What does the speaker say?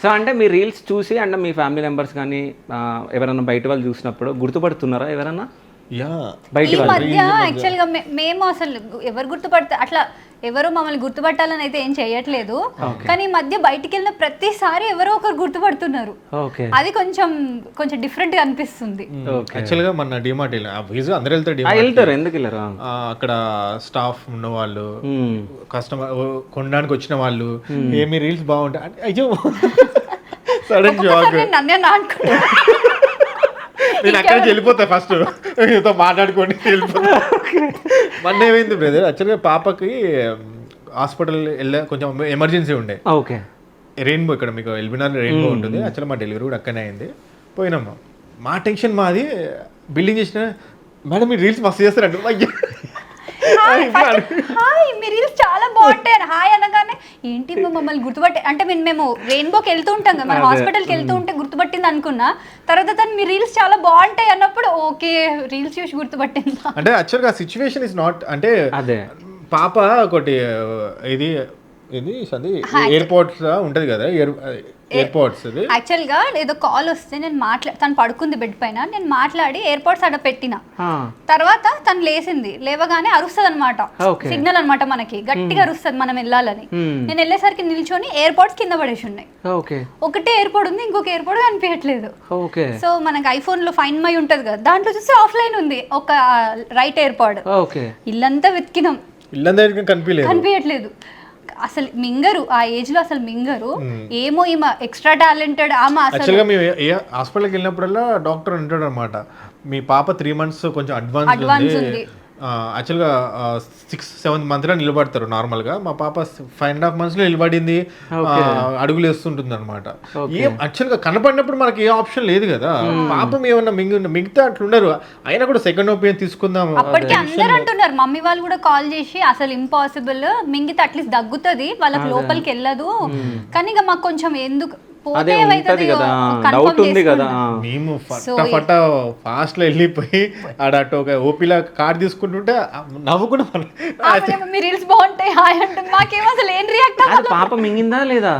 So అంటే మీ reels చూసి అంటే మీ ఫ్యామిలీ మెంబర్స్ కానీ ఎవరైనా బయట వాళ్ళు చూసినప్పుడు గుర్తుపడుతున్నారా ఎవరన్నా యా బయట ఈ వాళ్ళు? మధ్య యాక్చువల్గా మేము అసలు ఎవరు గుర్తుపడతా అట్లా ఎవరు మమ్మల్ని గుర్తుపట్టాలని అయితే ఏం చేయట్లేదు. కానీ ఈ మధ్య బయటికి వెళ్ళిన ప్రతిసారి ఎవరో ఒకరు గుర్తుపడుతున్నారు. ఓకే, అది కొంచెం కొంచెం డిఫరెంట్ గా అనిపిస్తుంది. యాక్చువల్గా మన డిమార్ట్ ఫీజు అందరూ వెళ్తారు వెళ్తారు, ఎందుకు వెళ్ళరు? అక్కడ స్టాఫ్ ఉన్న వాళ్ళు, కస్టమర్ కొనడానికి వచ్చిన వాళ్ళు, ఏమి రీల్స్ బాగుంటాయి అంటే అయ్యో సడన్ షాక్. నన్నే అనుకుంటా నేను అక్కడ నుంచి వెళ్ళిపోతా ఫస్ట్ మీతో మాట్లాడుకోండి వెళ్ళిపోతా. మొన్న ఏమైంది బ్రదర్, యాక్చువల్గా పాపకి హాస్పిటల్ వెళ్ళే కొంచెం ఎమర్జెన్సీ ఉండే. ఓకే, రెయిన్బో ఇక్కడ మీకు ఎల్బినార్ రెయిన్బో ఉంటుంది. యాక్చువల్గా మా డెలివరీ కూడా అక్కడనే అయింది. పోయినాము, మా టెన్షన్ మాది బిల్డింగ్ చేసిన మేడం మీరు రీల్స్ మస్తు చేస్తారంట. హాయ్ మీ రీల్స్ చాలా బాగుంటాయి హాయ్ అనగానే ఏంటి మమ్మల్ని గుర్తుపట్టే అంటే మేము రెయిన్బోకి వెళ్తూ ఉంటాం కదా, మన హాస్పిటల్కి వెళ్తూ ఉంటే గుర్తుపట్టింది అనుకున్నా. తర్వాత తను మీ రీల్స్ చాలా బాగుంటాయి అన్నప్పుడు ఓకే రీల్స్ చూసి గుర్తుపట్టింది. అంటే యాక్చువల్గా సిచ్యువేషన్ ఇస్ నాట్ అంటే అదే పాప ఒకటి ఇది ఇది అది ఎయిర్పోర్ట్స్ ఉంటుంది కదా, ఎయిర్పోర్ట్స్ అది యాక్చువల్గా ఏదో కాల్ వస్తే నేను తను పడుకుంది బెడ్ పైన, నేను మాట్లాడి ఎయిర్పోర్ట్స్ అక్కడ పెట్టిన. తర్వాత తను లేసింది, లేవగానే అరుస్తుంది అనమాట, సిగ్నల్ అనమాట మనకి గట్టిగా అరుస్తుంది మనం వెళ్ళాలని. నేను వెళ్ళేసరికి నిల్చొని ఎయిర్పోర్ట్స్ కింద పడేసి ఉన్నాయి. ఒకటే ఎయిర్పోర్ట్ ఉంది, ఇంకొక ఎయిర్పోర్ట్ కనిపించట్లేదు. సో మనకి ఐఫోన్ లో ఫైండ్ మై ఉంటది కదా, దాంట్లో చూస్తే ఆఫ్లైన్ ఉంది ఒక రైట్ ఎయిర్పోర్ట్. ఇల్లంతా వెతికినాం, ఇల్లంతా కనిపించట్లేదు. అసలు మింగరు ఆ ఏజ్ లో, అసలు మింగరు. ఏమో ఈమె ఎక్స్ట్రా టాలెంటెడ్ ఆమె. యాక్చువల్గా మేము హాస్పిటల్కి వెళ్ళినప్పుడల్లా డాక్టర్ అంటాడు అనమాట, మీ పాప 3 months కొంచెం అడ్వాన్స్ ఉంది. యాక్చువల్గా 6-7 months నిలబడతారు నార్మల్గా. మా పాప 5.5 months నిలబడింది, అడుగులు వేస్తుంటుంది అనమాట. ఏం యాక్చువల్గా కనపడినప్పుడు మనకి ఏ ఆప్షన్ లేదు కదా, పాపం ఏమన్నా మిగతా అట్లుండరు. అయినా కూడా సెకండ్ ఒపీనియన్ తీసుకుందాం. అప్పటికి అందరూ అంటున్నారు, మమ్మీ వాళ్ళు కూడా కాల్ చేసి అసలు ఇంపాసిబుల్, మింగితే అట్లీస్ట్ దగ్గుతుంది వాళ్ళకి లోపలికి వెళ్ళదు. కానీ ఇక మాకు కొంచెం ఎందుకు మేము ఫటాఫట ఫాస్ట్ లో వెళ్ళిపోయి ఆడ ఒక ఓపీలా కార్డ్ తీసుకుంటుంటే నవ్వుకున్నా. రీల్స్ బాగుంటాయి హాయ్ అంటే మాకేమో అసలు ఏం రియాక్ట్ పాప మింగిందా లేదా?